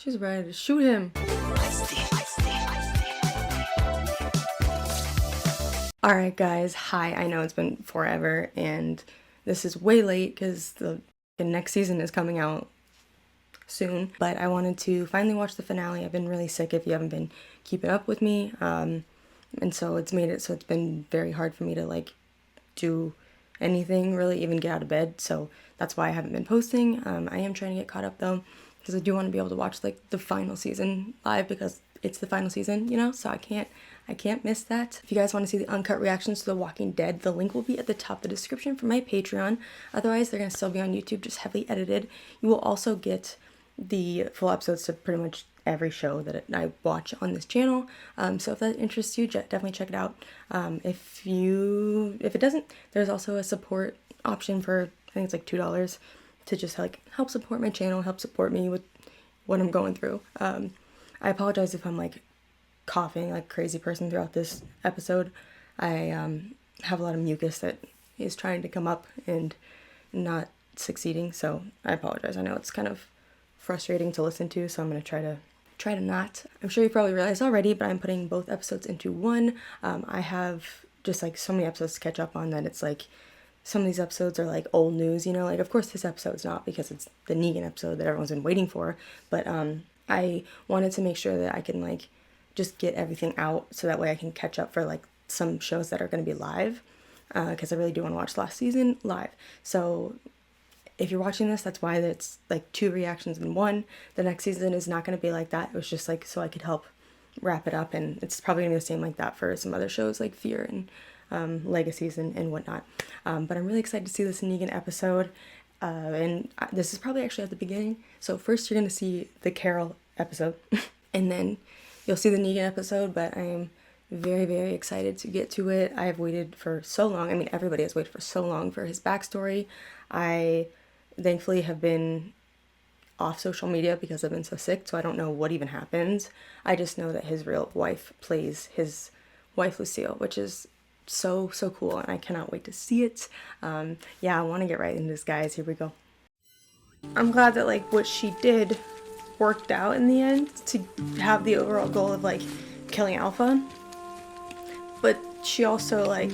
She's ready to shoot him. Alright guys, hi, I know it's been forever and this is way late because the next season is coming out soon, but I wanted to finally watch the finale. I've been really sick if you haven't been keeping up with me, and so it's made it so it's been very hard for me to like do anything really, even get out of bed, so that's why I haven't been posting. I am trying to get caught up though, because I do want to be able to watch like the final season live because it's the final season, you know, so I can't miss that. If you guys want to see the uncut reactions to The Walking Dead, the link will be at the top of the description for my Patreon. Otherwise, they're going to still be on YouTube, just heavily edited. You will also get the full episodes to pretty much every show that I watch on this channel. So if that interests you, definitely check it out. If it doesn't, there's also a support option for, I think it's like $2 to just like help support my channel, help support me with what I'm going through. I apologize if I'm like coughing like a crazy person throughout this episode. I have a lot of mucus that is trying to come up and not succeeding, so I apologize. I know it's kind of frustrating to listen to, so I'm going to try to not. I'm sure you probably realized already, but I'm putting both episodes into one. I have just like so many episodes to catch up on that it's like some of these episodes are like old news, you know, like of course this episode's not because it's the Negan episode that everyone's been waiting for, but I wanted to make sure that I can like just get everything out so that way I can catch up for like some shows that are going to be live, because I really do want to watch last season live. So if you're watching this, that's why it's like 2 reactions in one. The next season is not going to be like that. It was just like so I could help wrap it up, and it's probably going to be the same like that for some other shows like Fear and Legacies and whatnot. But I'm really excited to see this Negan episode. And this is probably actually at the beginning. So first you're going to see the Carol episode and then you'll see the Negan episode, but I am very, very excited to get to it. I have waited for so long. I mean, everybody has waited for so long for his backstory. I thankfully have been off social media because I've been so sick, so I don't know what even happens. I just know that his real wife plays his wife Lucille, which is so cool, and I cannot wait to see it. Yeah, I want to get right into this, guys. Here we go. I'm glad that like what she did worked out in the end to have the overall goal of like killing Alpha, but she also like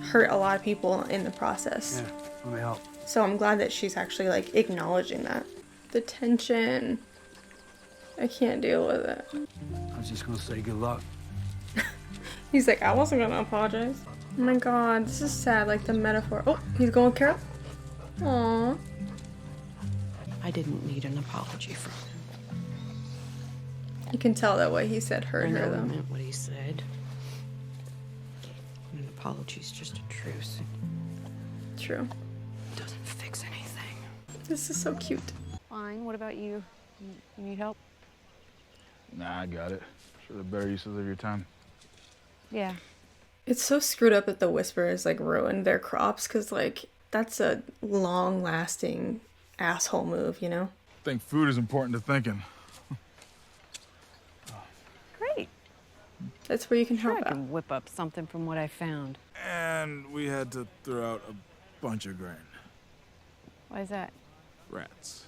hurt a lot of people in the process. Yeah, let me help. So I'm glad that she's actually like acknowledging that. The tension, I can't deal with it. I was just gonna say good luck. He's like, I wasn't gonna apologize. Oh my god, this is sad, like the metaphor. Oh, he's going with Carol? Aww. I didn't need an apology from him. You can tell that what he said hurt her, I know though. he meant what he said. An apology's just a truce. True. It doesn't fix anything. This is so cute. Fine. What about you? You need help? Nah, I got it. Sure, the better uses of your time. Yeah. It's so screwed up that the Whisperers like ruined their crops, because like that's a long-lasting asshole move, you know? I think food is important to thinking. Great. That's where you can Sure, help I out. can whip up something from what I found. And we had to throw out a bunch of grain. Why is that? Rats.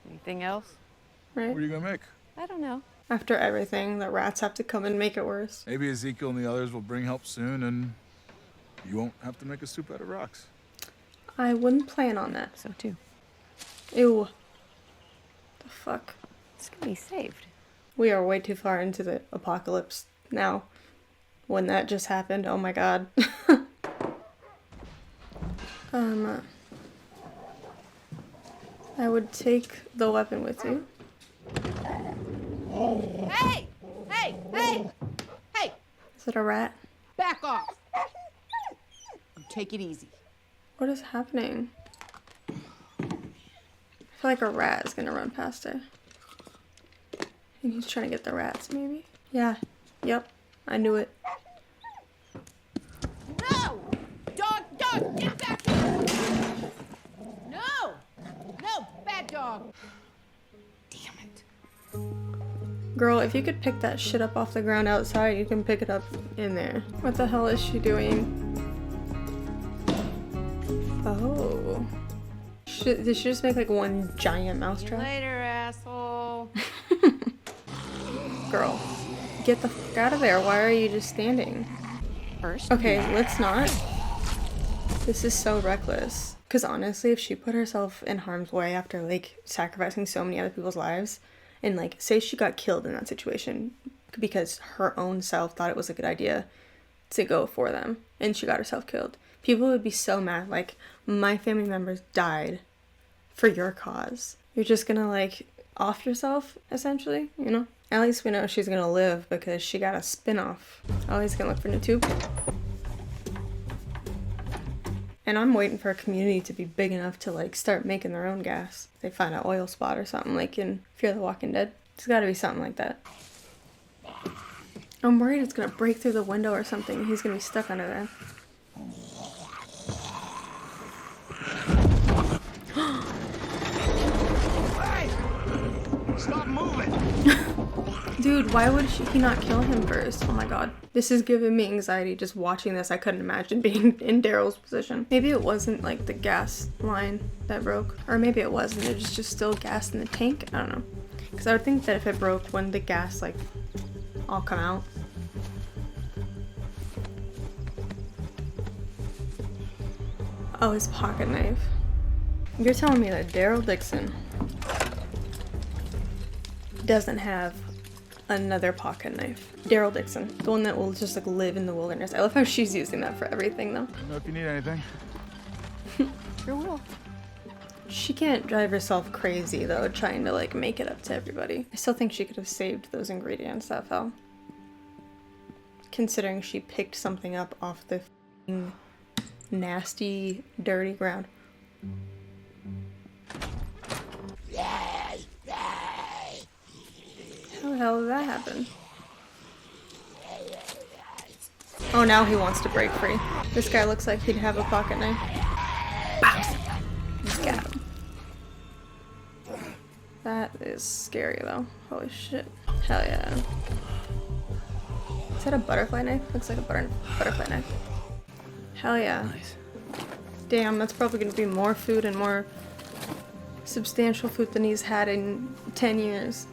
Anything else? Right? What are you gonna make? I don't know. After everything, the rats have to come and make it worse. Maybe Ezekiel and the others will bring help soon, and you won't have to make a soup out of rocks. I wouldn't plan on that. So too. Ew. The fuck? It's gonna be saved. We are way too far into the apocalypse now. When that just happened, oh my god. I would take the weapon with you. Hey! Hey! Hey! Hey! Is it a rat? Back off! Take it easy. What is happening? I feel like a rat is gonna run past her. And he's trying to get the rats, maybe? Yeah. Yep. I knew it. No! Dog! Get back here! No! No! Bad dog! Damn it. Girl, if you could pick that shit up off the ground outside, you can pick it up in there. What the hell is she doing? Oh. Did she just make like one giant See you mousetrap? later, asshole. Girl, get the fuck out of there. Why are you just standing? First, Okay, let's not. This is so reckless. Because honestly, if she put herself in harm's way after like sacrificing so many other people's lives, and like say she got killed in that situation because her own self thought it was a good idea to go for them and she got herself killed, people would be so mad. Like, my family members died for your cause. You're just gonna like off yourself, essentially, you know? At least we know she's gonna live because she got a spin-off. Oh, he's gonna look for a new tube. And I'm waiting for a community to be big enough to like start making their own gas. They find an oil spot or something like in Fear the Walking Dead. It's gotta be something like that. I'm worried it's gonna break through the window or something and he's gonna be stuck under there. Stop moving! Dude, why would he not kill him first? Oh my god. This is giving me anxiety just watching this. I couldn't imagine being in Daryl's position. Maybe it wasn't like the gas line that broke. Or maybe it was and there's just still gas in the tank. I don't know. Because I would think that if it broke, when the gas like all come out. Oh, his pocket knife. You're telling me that Daryl Dixon doesn't have another pocket knife. Daryl Dixon, the one that will just like live in the wilderness. I love how she's using that for everything though. Let me know if you need anything. Sure will. She can't drive herself crazy though, trying to like make it up to everybody. I still think she could have saved those ingredients that fell. Considering she picked something up off the f***ing nasty, dirty ground. How the hell did that happen? Oh, now he wants to break free. This guy looks like he'd have a pocket knife. Just got him. That is scary though. Holy shit. Hell yeah. Is that a butterfly knife? Looks like a butterfly knife. Hell yeah. Nice. Damn, that's probably gonna be more food and more substantial food than he's had in 10 years.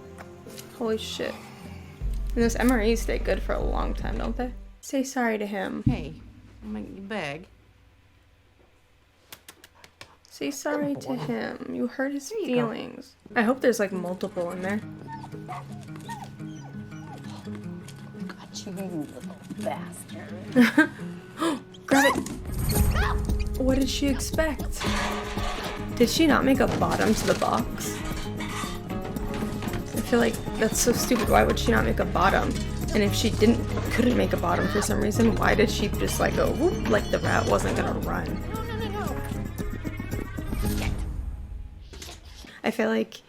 Holy shit. And those MREs stay good for a long time, don't they? Say sorry to him. Hey, I'm making you beg. Say sorry to him. You hurt his feelings. I hope there's like multiple in there. Got you, you little bastard. Grab it. What did she expect? Did she not make a bottom to the box? I feel like that's so stupid. Why would she not make a bottom? And if she couldn't make a bottom for some reason, why did she just like go whoop, like the rat wasn't gonna run? I feel like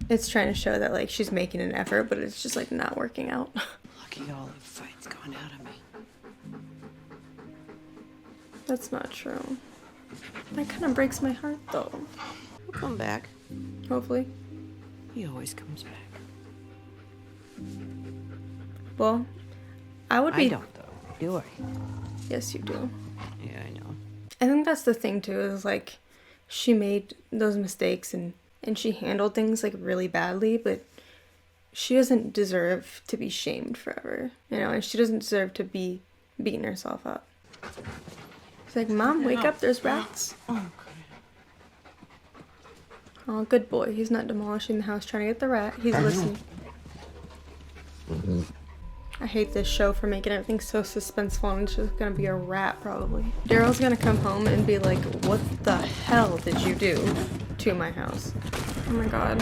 it's trying to show that like she's making an effort, but it's just like not working out. lucky all the fight's gone out of me. That's not true. That kind of breaks my heart though. He'll come back. Hopefully. He always comes back. Well, I would be. I don't though, do I? Yes, you do. Yeah, I know. I think that's the thing too, is like she made those mistakes and she handled things like really badly, but she doesn't deserve to be shamed forever, you know, and she doesn't deserve to be beating herself up. She's like, Mom, wake up, there's rats. Oh, good boy. He's not demolishing the house trying to get the rat. He's listening. I hate this show for making everything so suspenseful and it's just gonna be a rat probably. Daryl's gonna come home and be like, what the hell did you do to my house? Oh my god.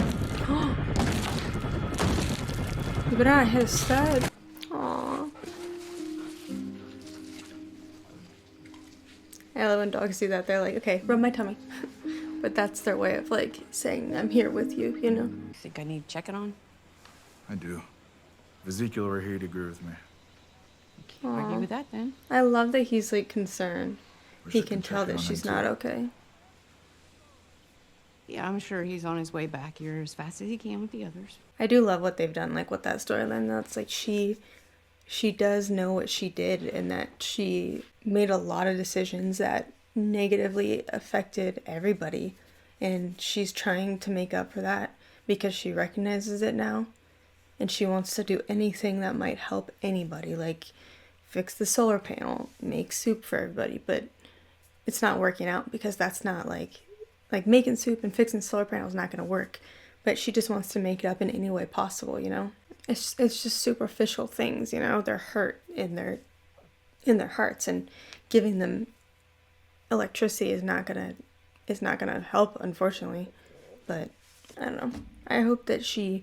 You better not hit a stud. Aww. I love when dogs do that. They're like, okay, rub my tummy. But that's their way of like saying I'm here with you, you know? You think I need checking on? I do. Ezekiel over here, he'd agree with me. Can't argue with that then. I love that he's like concerned. Wish He I can could tell check in that on she's him, not too. okay. Yeah, I'm sure he's on his way back here as fast as he can with the others. I do love what they've done, like with that storyline. That's like she does know what she did and that she made a lot of decisions that negatively affected everybody, and she's trying to make up for that because she recognizes it now, and she wants to do anything that might help anybody, like fix the solar panel, make soup for everybody, but it's not working out because that's not like making soup and fixing solar panels is not going to work, but she just wants to make it up in any way possible, you know? It's just superficial things, you know? They're hurt in their hearts, and giving them electricity is not gonna help, unfortunately. But I don't know. I hope that she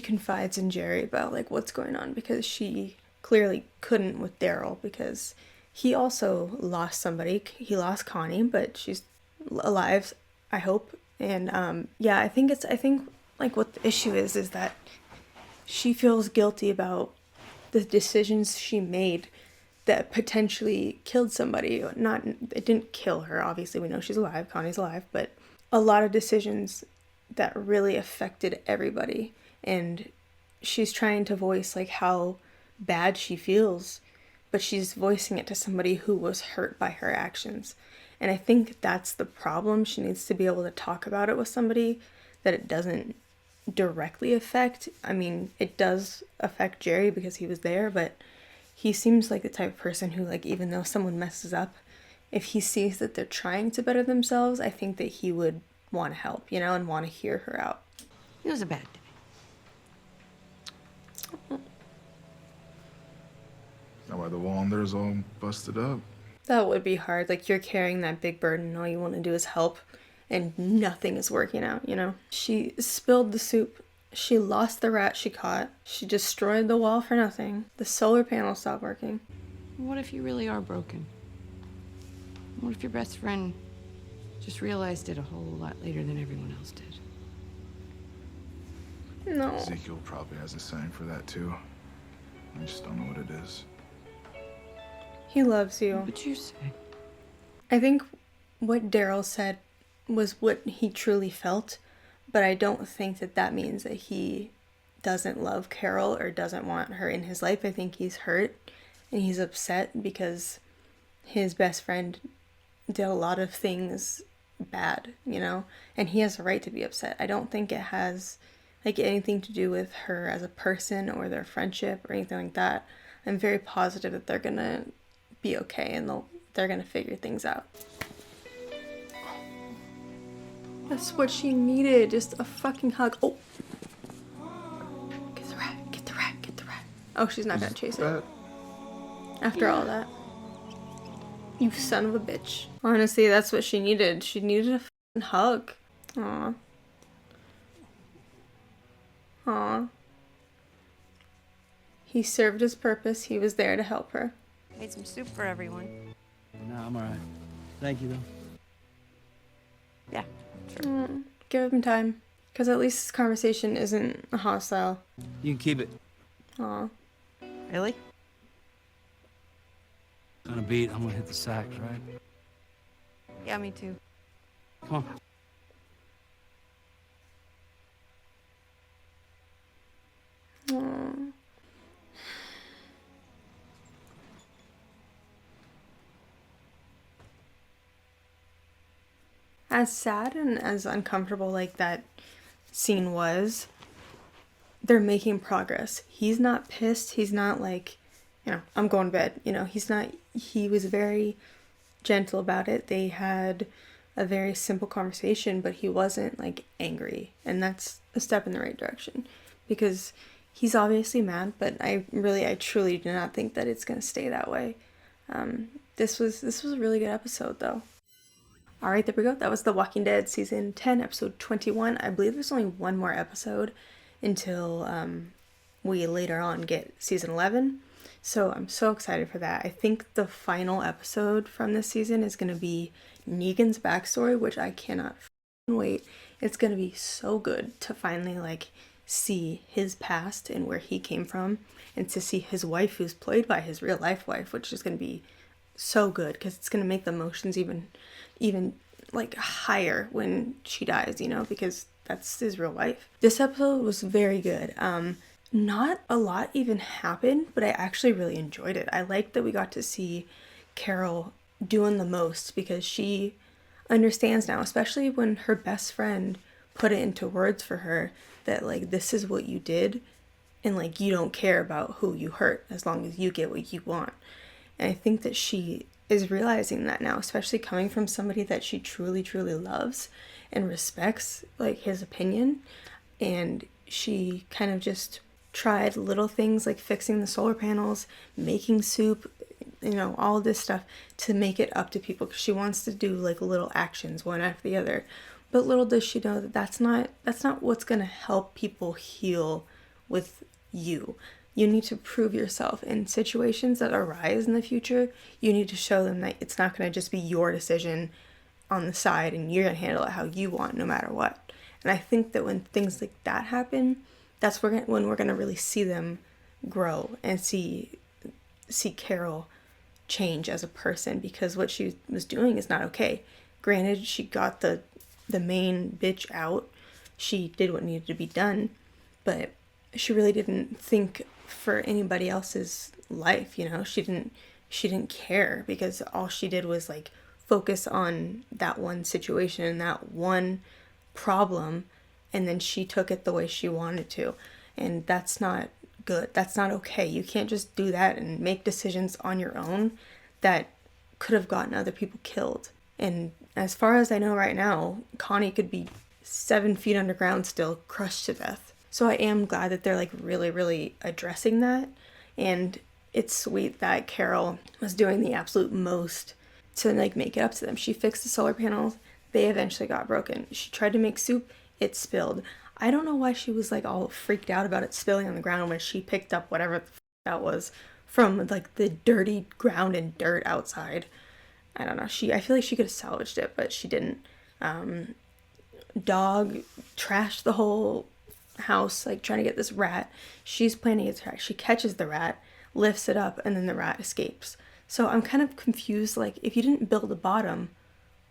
confides in Jerry about like what's going on, because she clearly couldn't with Daryl, because he also lost somebody. He lost Connie, but she's alive, I hope. And yeah, I think like what the issue is that she feels guilty about the decisions she made that potentially killed somebody. It didn't kill her, obviously, we know she's alive, Connie's alive, but a lot of decisions that really affected everybody, and she's trying to voice like how bad she feels, but she's voicing it to somebody who was hurt by her actions. And I think that's the problem. She needs to be able to talk about it with somebody that it doesn't directly affect. I mean, it does affect Jerry because he was there, but he seems like the type of person who, like, even though someone messes up, if he sees that they're trying to better themselves, I think that he would want to help, you know, and want to hear her out. It was a bad day. Now why the wall in there's all busted up? That would be hard. Like, you're carrying that big burden and all you want to do is help, and nothing is working out, you know? She spilled the soup. She lost the rat she caught. She destroyed the wall for nothing. The solar panel stopped working. What if you really are broken? What if your best friend just realized it a whole lot later than everyone else did? No. Ezekiel probably has a saying for that too. I just don't know what it is. He loves you. What'd you say? I think what Daryl said was what he truly felt, but I don't think that means that he doesn't love Carol or doesn't want her in his life. I think he's hurt and he's upset because his best friend did a lot of things bad, you know, and he has a right to be upset. I don't think it has like anything to do with her as a person or their friendship or anything like that. I'm very positive that they're gonna be okay and they're gonna figure things out. That's what she needed, just a fucking hug. Oh, get the rat, get the rat, get the rat. Oh, she's not gonna chase it after all that. You son of a bitch. Honestly, that's what she needed. She needed a fucking hug. Aw. Aw. He served his purpose. He was there to help her. Made some soup for everyone. No, I'm all right. Thank you, though. Yeah, sure. Give him time. Because at least this conversation isn't hostile. You can keep it. Aw. Really? On a beat, I'm gonna hit the sacks, right? Yeah, me too. Come on. Aw. As sad and as uncomfortable like that scene was, they're making progress. He's not pissed. He's not like, you know, I'm going to bed. You know, he was very gentle about it. They had a very simple conversation, but he wasn't like angry. And that's a step in the right direction, because he's obviously mad, but I truly do not think that it's going to stay that way. This was a really good episode though. All right, there we go. That was The Walking Dead season 10, episode 21. I believe there's only one more episode until we later on get season 11. So I'm so excited for that. I think the final episode from this season is going to be Negan's backstory, which I cannot wait. It's going to be so good to finally like see his past and where he came from, and to see his wife, who's played by his real life wife, which is going to be so good because it's going to make the emotions even like higher when she dies, you know, because that's his real life. This episode was very good. Not a lot even happened, but I actually really enjoyed it. I liked that we got to see Carol doing the most because she understands now, especially when her best friend put it into words for her that like this is what you did and like you don't care about who you hurt as long as you get what you want. And I think that she is realizing that now, especially coming from somebody that she truly loves and respects like his opinion. And she kind of just tried little things like fixing the solar panels, making soup, you know, all of this stuff to make it up to people because she wants to do like little actions one after the other. But little does she know that that's not what's going to help people heal with you. You need to prove yourself in situations that arise in the future. You need to show them that it's not going to just be your decision on the side and you're going to handle it how you want no matter what. And I think that when things like that happen, that's when we're going to really see them grow and see Carol change as a person, because what she was doing is not okay. Granted, she got the main bitch out. She did what needed to be done, but she really didn't think for anybody else's life, you know? She didn't care because all she did was like focus on that one situation and that one problem, and then she took it the way she wanted to. And that's not good. That's not okay. You can't just do that and make decisions on your own that could have gotten other people killed. And as far as I know right now, Connie could be 7 feet underground still, crushed to death. So I am glad that they're like really addressing that. And it's sweet that Carol was doing the absolute most to like make it up to them. She fixed the solar panels. They eventually got broken. She tried to make soup. It spilled. I don't know why she was like all freaked out about it spilling on the ground when she picked up whatever the that was from like the dirty ground and dirt outside. I don't know. I feel like she could have salvaged it, but she didn't. Dog trashed the whole house, like trying to get this rat. She's planning to attack. She catches the rat, lifts it up, and then the rat escapes. So I'm kind of confused. Like, if you didn't build a bottom,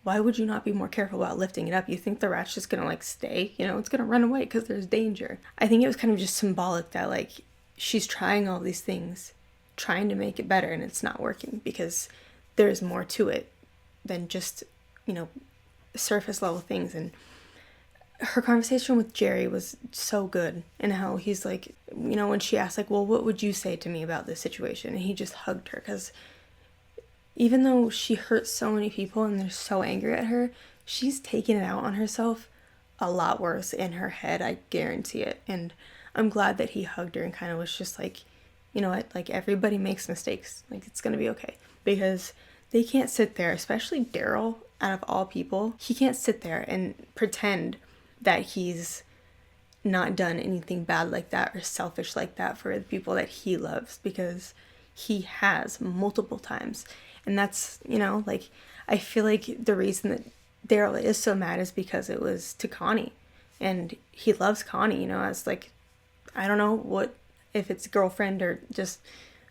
why would you not be more careful about lifting it up? You think the rat's just gonna like stay? You know, it's gonna run away because there's danger. I think it was kind of just symbolic that like she's trying all these things, trying to make it better, and it's not working because there's more to it than just, you know, surface level things. And her conversation with Jerry was so good, and how he's like, you know, when she asked like, well, what would you say to me about this situation? And he just hugged her, because even though she hurt so many people and they're so angry at her, she's taking it out on herself a lot worse in her head, I guarantee it. And I'm glad that he hugged her and kind of was just like, you know what, like everybody makes mistakes, like it's gonna be okay. Because they can't sit there, especially Daryl, out of all people, he can't sit there and pretend that he's not done anything bad like that or selfish like that for the people that he loves, because he has multiple times. And that's, you know, like, I feel like the reason that Daryl is so mad is because it was to Connie, and he loves Connie, you know, as like, I don't know what, if it's girlfriend or just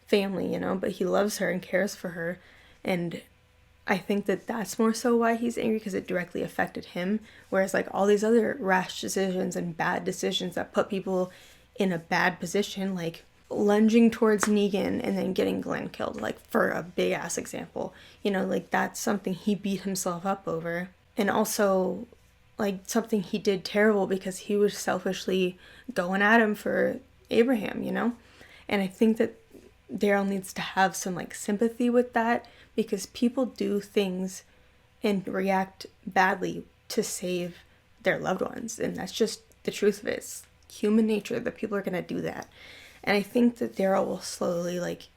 family, you know, but he loves her and cares for her. And I think that that's more so why he's angry, because it directly affected him. Whereas like all these other rash decisions and bad decisions that put people in a bad position, like lunging towards Negan and then getting Glenn killed, like for a big ass example, you know, like that's something he beat himself up over. And also like something he did terrible because he was selfishly going at him for Abraham, you know. And I think that Daryl needs to have some like sympathy with that, because people do things and react badly to save their loved ones, and that's just the truth of it. It's human nature that people are gonna do that. And I think that Daryl will slowly like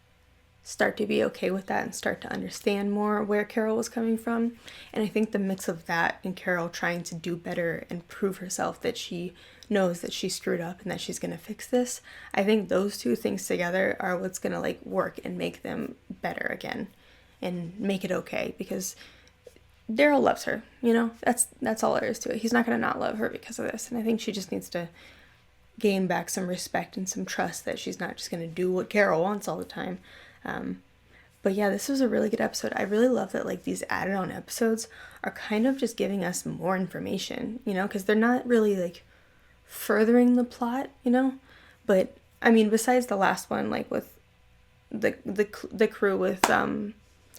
start to be okay with that and start to understand more where Carol was coming from. And I think the mix of that and Carol trying to do better and prove herself that she knows that she screwed up and that she's gonna fix this, I think those two things together are what's gonna like work and make them better again and make it okay. Because Daryl loves her, you know, that's all there is to it. He's not gonna not love her because of this. And I think she just needs to gain back some respect and some trust that she's not just going to do what Carol wants all the time. But yeah, this was a really good episode. I really love that like these added on episodes are kind of just giving us more information, you know, because they're not really like furthering the plot, you know. But I mean, besides the last one, like with the crew with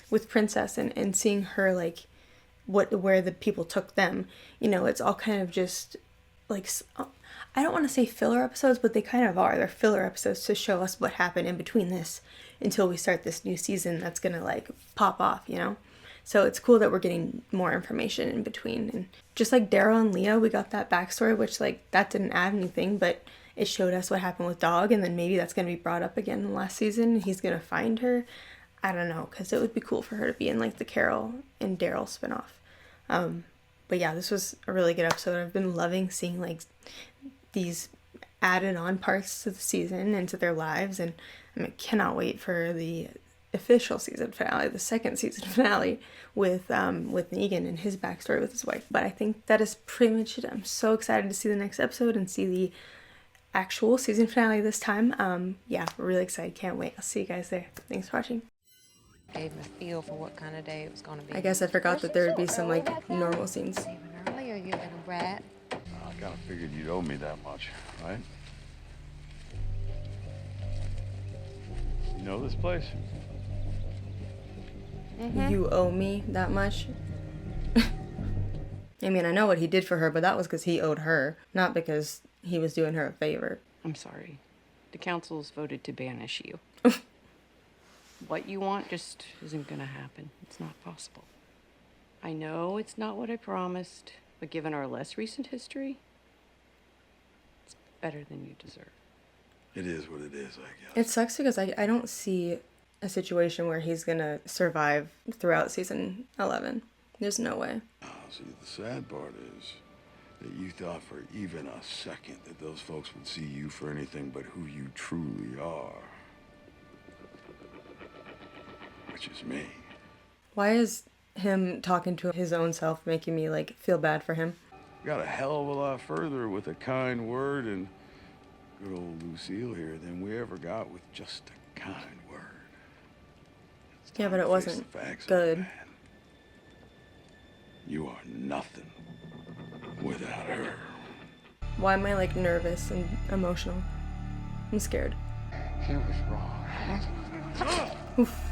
with Princess and seeing her, like, where the people took them. You know, it's all kind of just, like, I don't want to say filler episodes, but they kind of are. They're filler episodes to show us what happened in between this until we start this new season that's going to, like, pop off, you know? So it's cool that we're getting more information in between. And just like Daryl and Leah, we got that backstory, which, like, that didn't add anything, but it showed us what happened with Dog, and then maybe that's going to be brought up again in the last season. He's going to find her. I don't know, because it would be cool for her to be in, like, the Carol and Daryl spinoff. But yeah, this was a really good episode. I've been loving seeing, like, these added on parts to the season and to their lives, and I cannot wait for the official season finale, the second season finale with Negan and his backstory with his wife. But I think that is pretty much it. I'm so excited to see the next episode and see the actual season finale this time. Yeah, really excited. Can't wait. I'll see you guys there. Thanks for watching. Gave him a feel for what kind of day it was going to be. I guess I forgot that there would be some, like, normal scenes. Even earlier, you little rat. I kind of figured you'd owe me that much, right? You know this place? You owe me that much? I mean, I know what he did for her, but that was because he owed her, not because he was doing her a favor. I'm sorry. The council's voted to banish you. What you want just isn't gonna happen. It's not possible. I know it's not what I promised, but given our less recent history, it's better than you deserve. It is what it is, I guess. It sucks because I don't see a situation where he's gonna survive throughout season 11. There's no way. Oh, see, the sad part is that you thought for even a second that those folks would see you for anything but who you truly are. Which is me. Why is him talking to his own self making me, like, feel bad for him? Got a hell of a lot further with a kind word and good old Lucille here than we ever got with just a kind word. It's Yeah, time but it to face wasn't the facts, good. man. You are nothing without her. Why am I, like, nervous and emotional? I'm scared. She was wrong. Oof.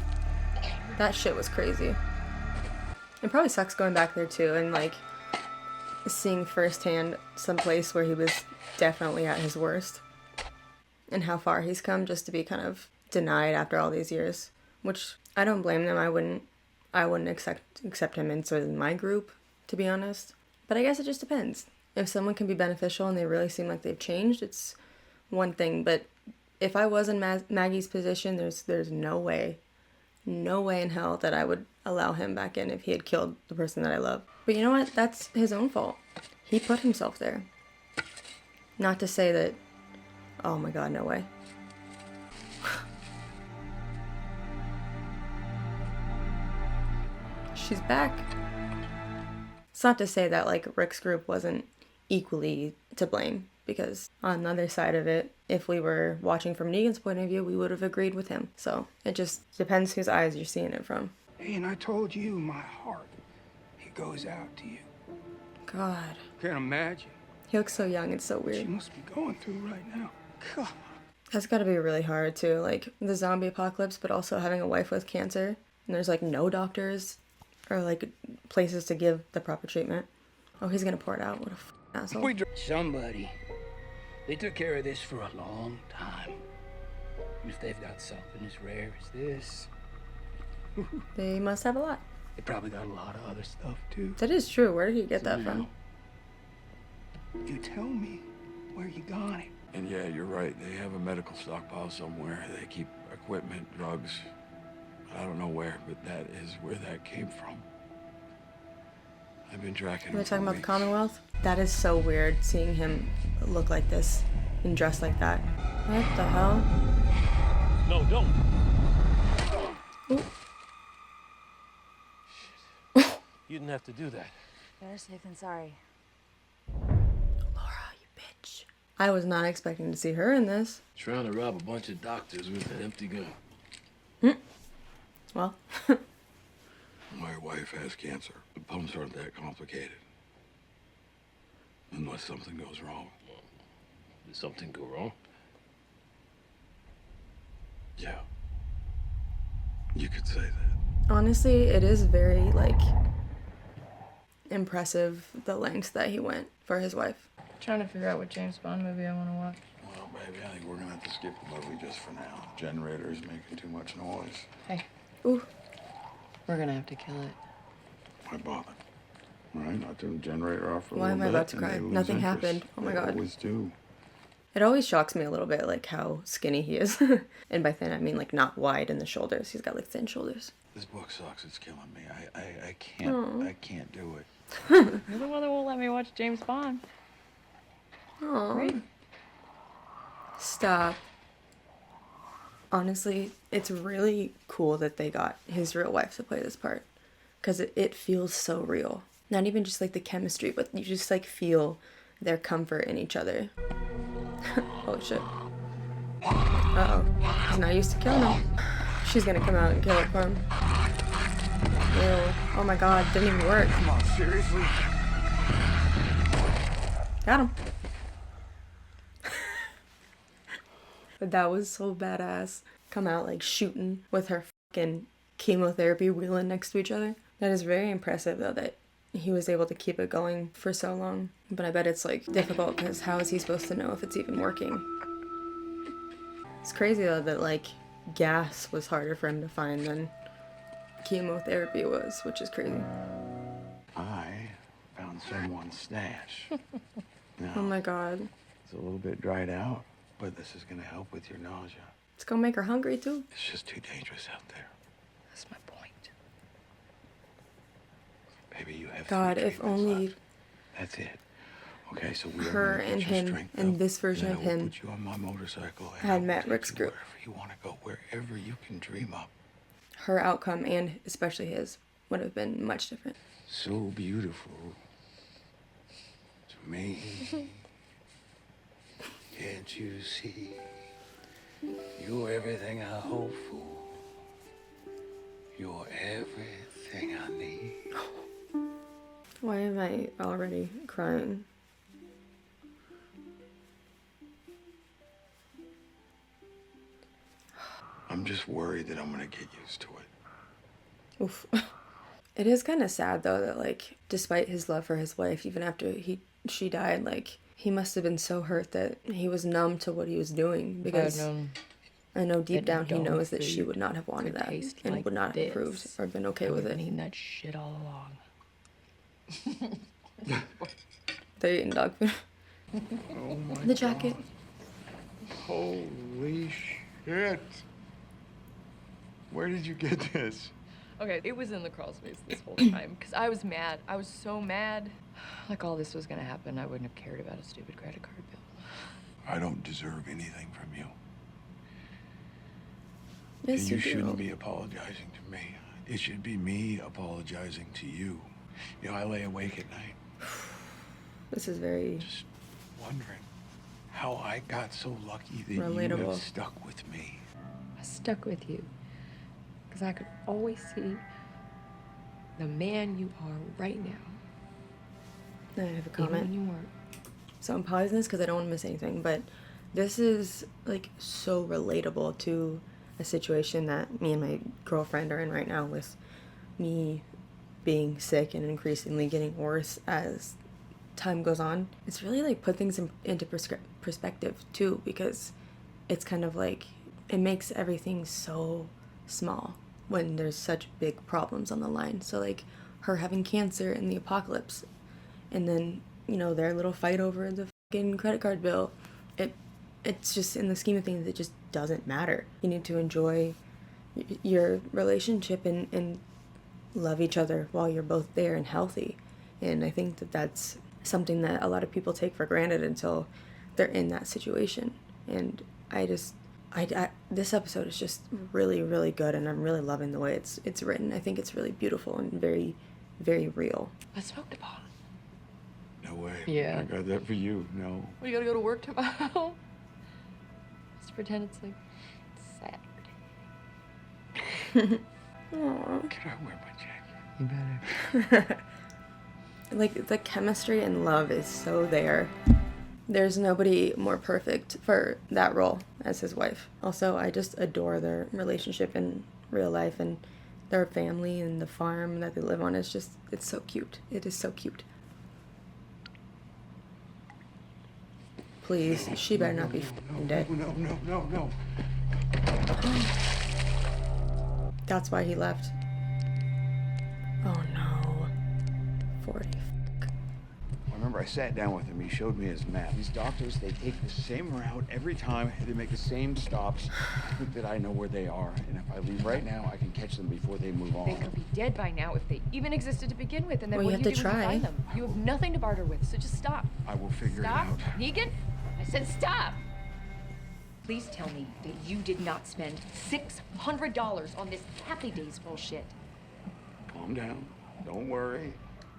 That shit was crazy. It probably sucks going back there too and, like, seeing firsthand some place where he was definitely at his worst and how far he's come just to be kind of denied after all these years, which I don't blame them. I wouldn't accept him into my group, to be honest. But I guess it just depends. If someone can be beneficial and they really seem like they've changed, it's one thing. But if I was in Maggie's position, there's no way in hell that I would allow him back in if he had killed the person that I love. But you know what? That's his own fault. He put himself there. Not to say that, oh my god, no way. She's back. It's not to say that, like, Rick's group wasn't equally to blame, because on the other side of it, if we were watching from Negan's point of view, we would have agreed with him. So it just depends whose eyes you're seeing it from. Hey, and I told you, my heart, it goes out to you. God. Can't imagine. He looks so young, it's so She weird. must be going through right now. God. That's gotta be really hard too, like the zombie apocalypse, but also having a wife with cancer, and there's, like, no doctors or, like, places to give the proper treatment. Oh, he's gonna pour it out. What a asshole. Somebody, they took care of this for a long time. And if they've got something as rare as this, They must have a lot. they probably got a lot of other stuff too. That is true. Where did he get So that from? now, You tell me where you got it. And yeah, you're right. They have a medical stockpile somewhere. They keep equipment, drugs. I don't know where, but that is where that came from. I've been tracking Are they him for talking about the weeks. Commonwealth? That is so weird, seeing him look like this and dressed like that. What the hell? No, don't. You didn't have to do that. Better safe than sorry. Laura, you bitch. I was not expecting to see her in this. Trying to rob a bunch of doctors with an empty gun. Well, My wife has cancer. The pumps aren't that complicated. Unless something goes wrong. Did something go wrong? Yeah. You could say that. Honestly, it is very, like, impressive the lengths that he went for his wife. Trying to figure out what James Bond movie I want to watch. Well, baby, I think we're gonna have to skip the movie just for now. Generator's making too much noise. Hey, Ooh. we're gonna have to kill it. Why bother? All right, I'll turn the generator off for a Why little am I bit. about to and cry? they lose Nothing interest. happened. Oh my They God. always do. It always shocks me a little bit, like, how skinny he is. And by thin, I mean, like, not wide in the shoulders. He's got, like, thin shoulders. This book sucks. It's killing me. I can't. I can't do it. You're the one that won't let me watch James Bond. Aww. Right. Stop. Honestly, it's really cool that they got his real wife to play this part. Because it feels so real. Not even just, like, the chemistry, but you just, like, feel their comfort in each other. Holy shit. Uh-oh. He's not used to killing him. She's gonna come out and kill it for him. Ew. Oh my god, didn't even work. Come on, seriously? Got him. But that was so badass. Come out, like, shooting with her fucking chemotherapy wheeling next to each other. That is very impressive, though, that he was able to keep it going for so long. But I bet it's, like, difficult, because how is he supposed to know if it's even working? It's crazy, though, that, like, gas was harder for him to find than chemotherapy was, which is crazy. I found someone's stash. Now, Oh my god. it's a little bit dried out, but this is gonna help with your nausea. It's gonna make her hungry, too. It's just too dangerous out there. That's my point. Baby, you have God, 3 if treatments only left. That's it. Okay, so we are her gonna get and your him strength and up, this version then of I will him put you on my motorcycle and had I will met take Rick's you group. Wherever you want to go, wherever you can dream up. her outcome, and especially his, would have been much different. So beautiful to me. Can't you see? You're everything I hope for. You're everything I need. Why am I already crying? I'm just worried that I'm gonna get used to it. Oof. It is kind of sad, though, that, like, despite his love for his wife, even after she died, like, he must have been so hurt that he was numb to what he was doing, because I know deep down he knows that she would not have wanted that and would not have approved or been okay with it. Eating that shit all along. They're eating dog food. Oh my The jacket. Holy shit. Where did you get this? Okay, it was in the crawl space this whole time because I was mad. I was so mad. Like all this was gonna happen, I wouldn't have cared about a stupid credit card bill. I don't deserve anything from you. Yes, And you you shouldn't do. be apologizing to me. It should be me apologizing to you. You know, I lay awake at night This is very just wondering how I got so lucky that you relatable. have stuck with me. I stuck with you because I could always see the man you are right now, I have a even when comment. you weren't. So I'm pausing this because I don't want to miss anything, but this is, like, so relatable to a situation that me and my girlfriend are in right now, with me being sick and increasingly getting worse as time goes on. It's really, like, put things into perspective too, because it's kind of like it makes everything so small when there's such big problems on the line. So, like, her having cancer and the apocalypse, and then, you know, their little fight over the fucking credit card bill. It's just, in the scheme of things, it just doesn't matter. You need to enjoy your relationship and love each other while you're both there and healthy. And I think that that's something that a lot of people take for granted until they're in that situation. And this episode is just really, really good, and I'm really loving the way it's written. I think it's really beautiful and very, very real. I smoked a pot. No way. Yeah. I got that for you. No. Well, you gotta go to work tomorrow. Just pretend it's like Saturday. Aww. Can I wear my jacket? You better. Like, the chemistry and love is so there. There's nobody more perfect for that role as his wife. Also, I just adore their relationship in real life, and their family and the farm that they live on is just, it's so cute. It is so cute. Please, she better not be f***ing dead. No. That's why he left. Oh no. 40. Remember, I sat down with him. He showed me his map. These doctors, they take the same route every time. They make the same stops. I think that I know where they are. And if I leave right now, I can catch them before they move on. They could be dead by now if they even existed to begin with. And then Well, what you do have you to do when you try. find them? You have nothing to barter with, so just stop. I will figure Stop. it out. Negan? I said stop. Please tell me that you did not spend $600 on this Happy Days bullshit. Calm down. Don't worry.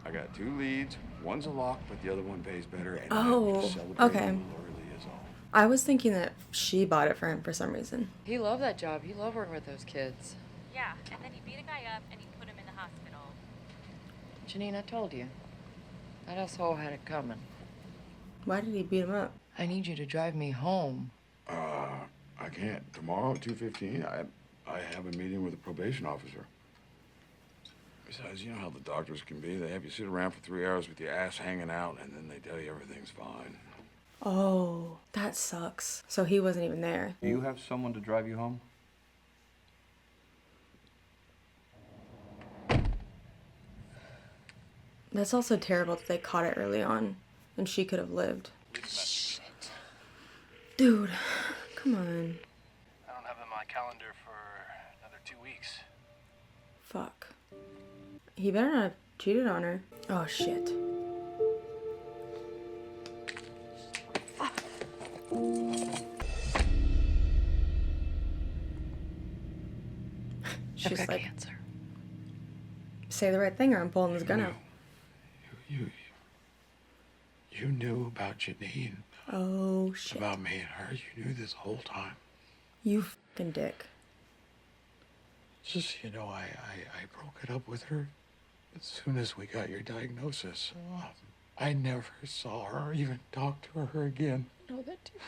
I got 2 leads. One's a lock, but the other one pays better. And Oh, I'm celebrating okay. a little early is all. I was thinking that she bought it for him for some reason. He loved that job. He loved working with those kids. Yeah, and then he beat a guy up and he put him in the hospital. Janine, I told you. That asshole had it coming. Why did he beat him up? I need you to drive me home. I can't. Tomorrow at 2:15, I have a meeting with a probation officer. Besides, you know how the doctors can be. They have you sit around for 3 hours with your ass hanging out, and then they tell you everything's fine. Oh, that sucks. So he wasn't even there. Do you have someone to drive you home? That's also terrible that they caught it early on and she could have lived. Shit. Dude, come on. I don't have it on my calendar for another 2 weeks. Fuck. He better not have cheated on her. Oh, shit. She's I've got like, cancer. say the right thing or I'm pulling this gun out. You knew about Janine, Oh, shit. about me and her. You knew this whole time. You fucking dick. Just, you know, I broke it up with her as soon as we got your diagnosis. I never saw her or even talked to her again. I know that too.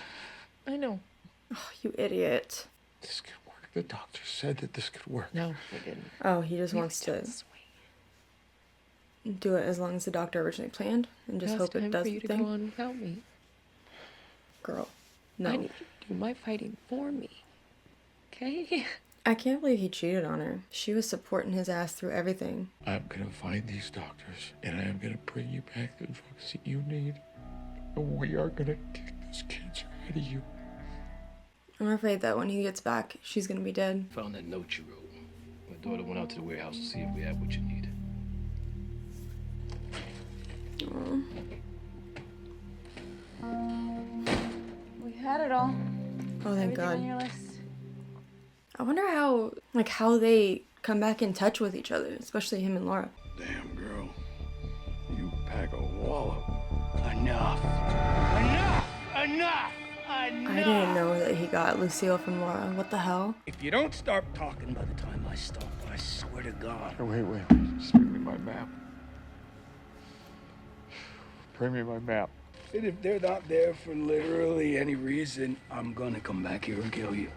I know. Oh, you idiot. This could work. The doctor said that this could work. No, I didn't. Oh, he just wants to do it as long as the doctor originally planned and just hope it does for the you to thing. go on without me. Girl, I no. need you to do my fighting for me. Okay? I can't believe he cheated on her. She was supporting his ass through everything. I'm gonna find these doctors, and I am gonna bring you back the drugs that you need. And we are gonna kick this cancer out of you. I'm afraid that when he gets back, she's gonna be dead. Found that note you wrote. My daughter went out to the warehouse to see if we had what you need. We had it all. Oh, thank Everything on God. your list. I wonder how they come back in touch with each other, especially him and Laura. Damn, girl. You pack a wallop. Enough! I didn't know that he got Lucille from Laura. What the hell? If you don't start talking by the time I stop, I swear to God. Wait. Just bring me my map. Bring me my map. And if they're not there for literally any reason, I'm gonna come back here and kill you.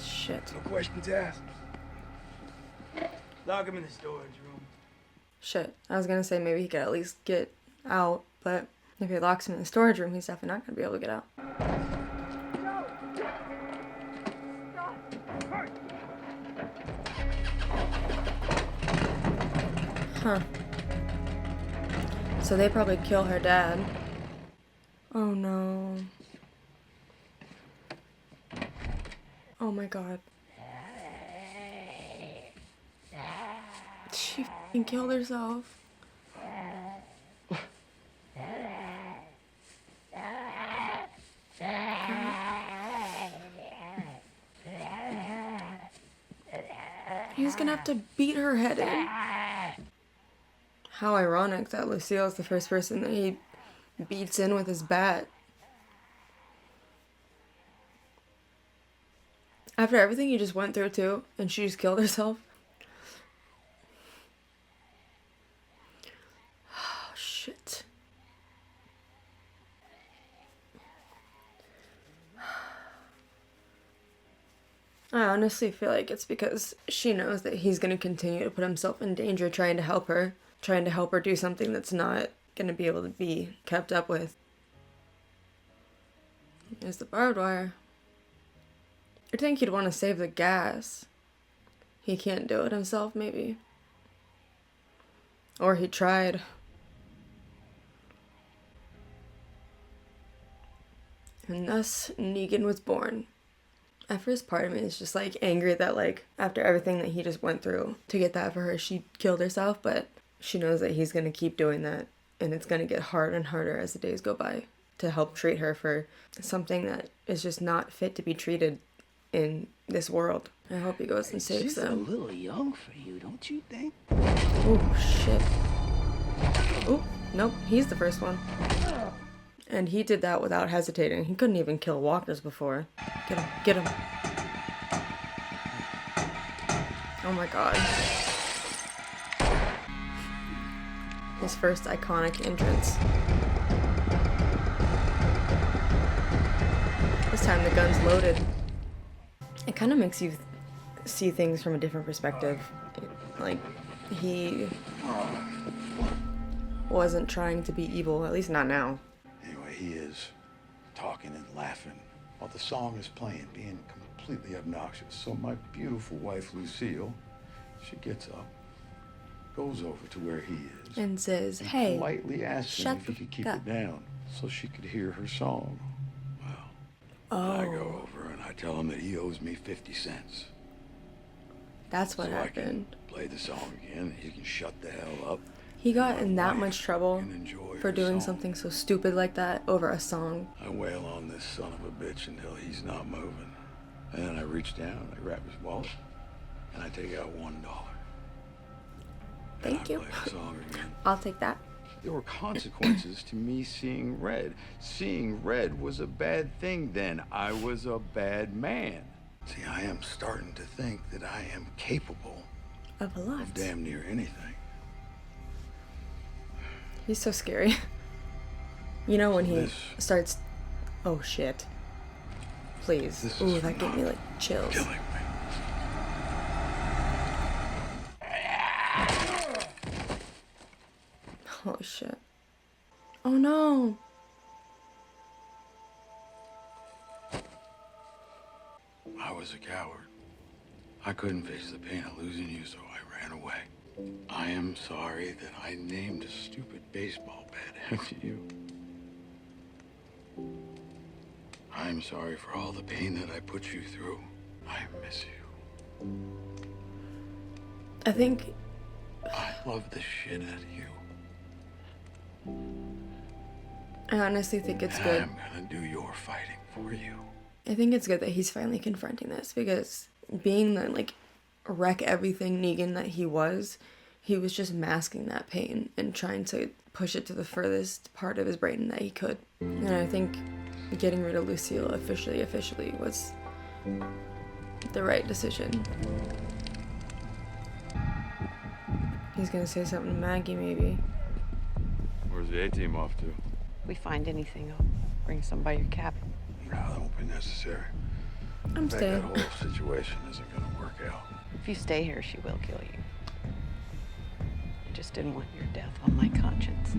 Shit. No questions asked. Lock him in the storage room. Shit. I was gonna say maybe he could at least get out, but if he locks him in the storage room, he's definitely not gonna be able to get out. Huh. So they probably kill her dad. Oh no. Oh my God. She f***ing killed herself. He's gonna have to beat her head in. How ironic that Lucille is the first person that he beats in with his bat. After everything he just went through too, and she just killed herself. Oh, shit. I honestly feel like it's because she knows that he's going to continue to put himself in danger trying to help her do something that's not going to be able to be kept up with. There's the barbed wire. You'd think he'd want to save the gas. He can't do it himself, maybe. Or he tried. And thus, Negan was born. At first, part of me is just, like, angry that, like, after everything that he just went through to get that for her, she killed herself, but she knows that he's gonna keep doing that, and it's gonna get harder and harder as the days go by to help treat her for something that is just not fit to be treated in this world. I hope he goes and saves She's them. a little young for you, don't you think? Oh, shit. Oh, nope, he's the first one. And he did that without hesitating. He couldn't even kill walkers before. Get him, get him. Oh my god. His first iconic entrance. This time the gun's loaded. It kind of makes you see things from a different perspective. Like, he wasn't trying to be evil, at least not now. Anyway, he is talking and laughing while the song is playing, being completely obnoxious. So my beautiful wife, Lucille, she gets up, goes over to where he is, And says, hey, politely asks him shut if he the could keep fuck it down so she could hear her song. Well, I go over and I tell him that he owes me 50 cents. That's what so happened. I can play the song again. He can shut the hell up. He got in that much trouble can enjoy for her doing song. something so stupid like that over a song. I wail on this son of a bitch until he's not moving. And then I reach down, I grab his wallet, and I take out $1. Thank you. Play the song again. I'll take that. There were consequences to me seeing red. Seeing red was a bad thing then. I was a bad man. See, I am starting to think that I am capable Of a lot. of damn near anything. He's so scary. You know when he This- starts... Oh shit. Please. This is Ooh, for that gave me like chills. Killing me. Holy shit. Oh no. I was a coward. I couldn't face the pain of losing you, so I ran away. I am sorry that I named a stupid baseball bat after you. I'm sorry for all the pain that I put you through. I miss you. I think I love the shit out of you. I honestly think it's And good. I'm gonna do your fighting for you. I think it's good that he's finally confronting this, because being the like wreck everything Negan that he was just masking that pain and trying to push it to the furthest part of his brain that he could. And I think getting rid of Lucille officially was the right decision. He's gonna say something to Maggie, maybe. Where's the A-team off to? If we find anything, I'll bring some by your cabin. No, that won't be necessary. I'm In fact, staying. that whole situation isn't gonna work out. If you stay here, she will kill you. I just didn't want your death on my conscience.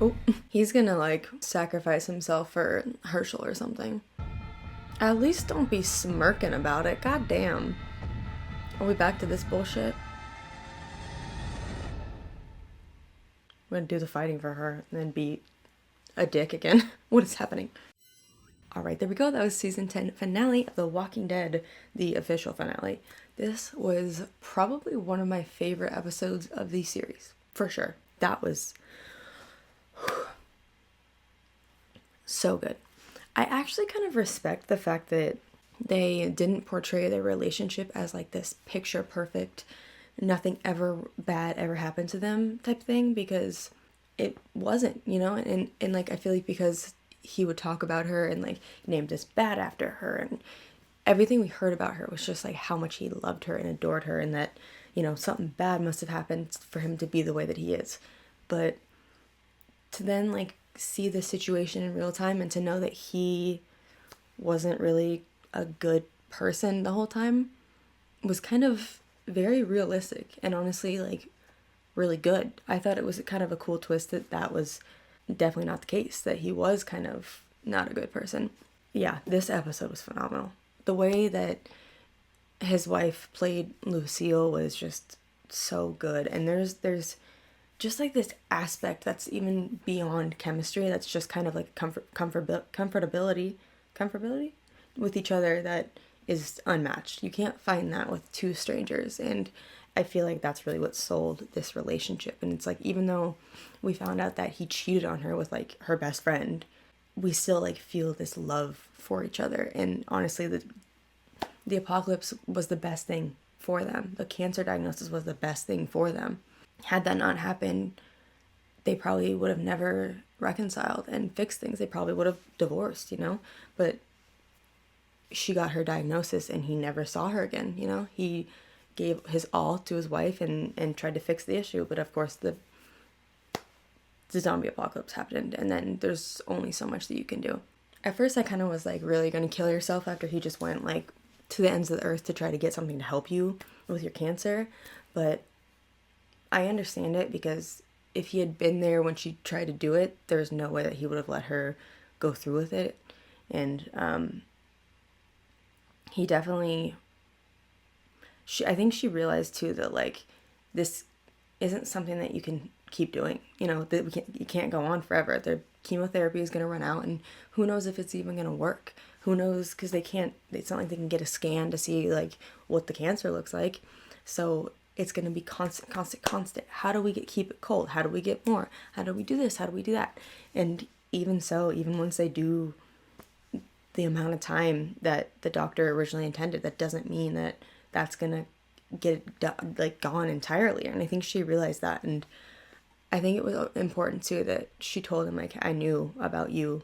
Oh, he's gonna like sacrifice himself for Herschel or something. At least don't be smirking about it. God damn. Are we back to this bullshit? I'm gonna do the fighting for her and then be a dick again. What is happening? Alright, there we go. That was season 10 finale of The Walking Dead, the official finale. This was probably one of my favorite episodes of the series. For sure. That was so good. I actually kind of respect the fact that they didn't portray their relationship as like this picture perfect, nothing ever bad ever happened to them type thing, because it wasn't, you know, and like I feel like because he would talk about her and like named this bad after her, and everything we heard about her was just like how much he loved her and adored her, and that, you know, something bad must have happened for him to be the way that he is. But to then like see the situation in real time and to know that he wasn't really a good person the whole time, was kind of very realistic and honestly like really good. I thought it was kind of a cool twist that that was definitely not the case, that he was kind of not a good person. Yeah, this episode was phenomenal. The way that his wife played Lucille was just so good. And there's just like this aspect that's even beyond chemistry, that's just kind of like comfortability with each other that is unmatched. You can't find that with two strangers, and I feel like that's really what sold this relationship. And it's like, even though we found out that he cheated on her with like her best friend, we still like feel this love for each other. And honestly, the apocalypse was the best thing for them. The cancer diagnosis was the best thing for them. Had that not happened, they probably would have never reconciled and fixed things. They probably would have divorced, you know? But she got her diagnosis and he never saw her again, you know? He gave his all to his wife and tried to fix the issue. But of course, the zombie apocalypse happened, and then there's only so much that you can do. At first, I kind of was like, really gonna kill yourself after he just went like to the ends of the earth to try to get something to help you with your cancer. But I understand it, because if he had been there when she tried to do it, there's no way that he would have let her go through with it. And he definitely, I think she realized too that like this isn't something that you can keep doing, you know, that you can't go on forever. Their chemotherapy is going to run out, and who knows if it's even going to work. Who knows, because it's not like they can get a scan to see like what the cancer looks like. So it's going to be constant. How do we keep it cold? How do we get more? How do we do this? How do we do that? And even so, even once they do the amount of time that the doctor originally intended, that doesn't mean that that's going to get like gone entirely. And I think she realized that. And I think it was important too that she told him, like, I knew about you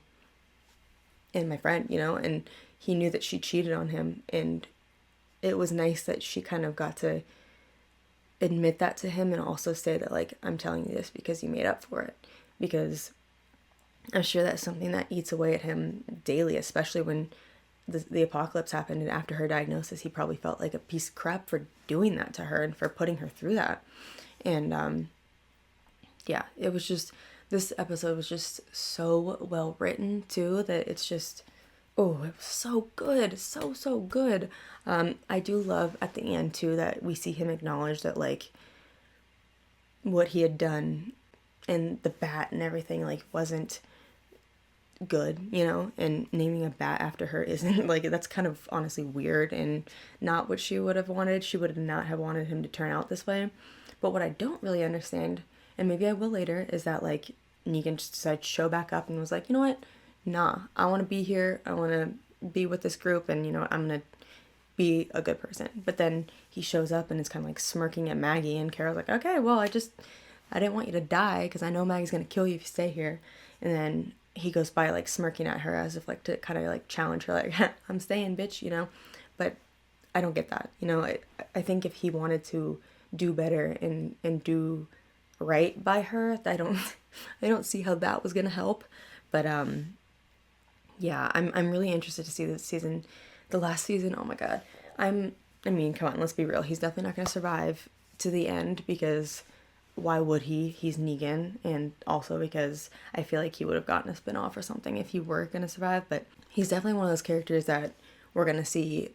and my friend, you know, and he knew that she cheated on him. And it was nice that she kind of got to admit that to him, and also say that, like, I'm telling you this because you made up for it. Because I'm sure that's something that eats away at him daily, especially when the apocalypse happened, and after her diagnosis, he probably felt like a piece of crap for doing that to her and for putting her through that. And yeah, it was just, this episode was just so well written too, that it's just, oh, it was so good, so good. I do love at the end too that we see him acknowledge that like what he had done and the bat and everything like wasn't good, you know, and naming a bat after her isn't like, that's kind of honestly weird and not what she would have wanted. She would not have wanted him to turn out this way. But what I don't really understand, and maybe I will later, is that like Negan just decided to show back up and was like, you know what, nah, I want to be here, I want to be with this group, and you know, I'm gonna be a good person. But then he shows up and is kind of like smirking at Maggie, and Carol's like, okay, well, I didn't want you to die because I know Maggie's gonna kill you if you stay here. And then he goes by like smirking at her as if like to kind of like challenge her, like, I'm staying, bitch, you know. But I don't get that, you know. I think if he wanted to do better and do right by her, I don't see how that was gonna help. But yeah, I'm really interested to see this season, the last season. Oh my god, I mean, come on, let's be real, he's definitely not gonna survive to the end, because why would he? He's Negan, and also because I feel like he would have gotten a spin-off or something if he were gonna survive. But he's definitely one of those characters that we're gonna see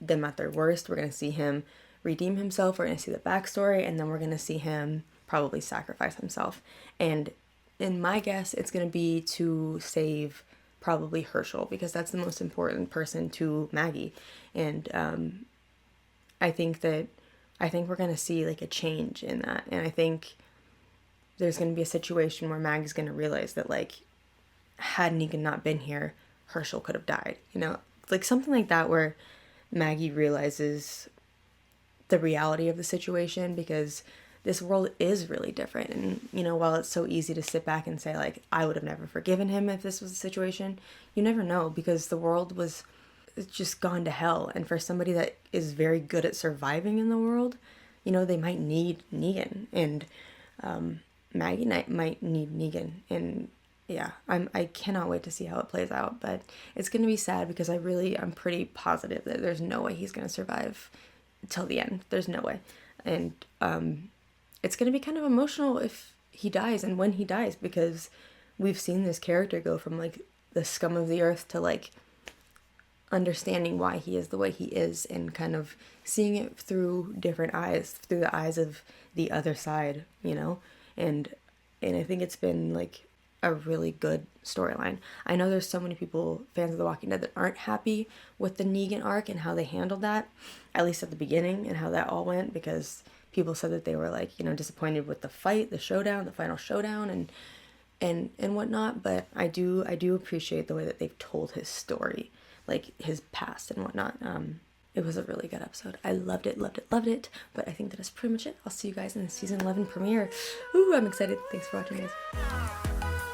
them at their worst. We're gonna see him redeem himself, we're gonna see the backstory, and then we're gonna see him probably sacrifice himself. And in my guess, it's gonna be to save probably Herschel, because that's the most important person to Maggie. And I think we're gonna see like a change in that. And I think there's gonna be a situation where Maggie's gonna realize that like, had Negan not been here, Herschel could have died, you know, like something like that, where Maggie realizes the reality of the situation, because this world is really different. And, you know, while it's so easy to sit back and say, like, I would have never forgiven him if this was the situation, you never know, because the world was just gone to hell. And for somebody that is very good at surviving in the world, you know, they might need Negan. And Maggie might need Negan. And yeah, I cannot wait to see how it plays out. But it's going to be sad, because I'm pretty positive that there's no way he's going to survive till the end. There's no way. And it's gonna be kind of emotional if he dies and when he dies, because we've seen this character go from like the scum of the earth to like understanding why he is the way he is, and kind of seeing it through different eyes, through the eyes of the other side, you know? And I think it's been like a really good storyline. I know there's so many people, fans of The Walking Dead, that aren't happy with the Negan arc and how they handled that, at least at the beginning, and how that all went, because people said that they were like, you know, disappointed with the fight, the showdown, the final showdown, and whatnot. But I do appreciate the way that they've told his story, like his past and whatnot. It was a really good episode. I loved it. But I think that is pretty much it. I'll see you guys in the season 11 premiere. Ooh, I'm excited. Thanks for watching, guys.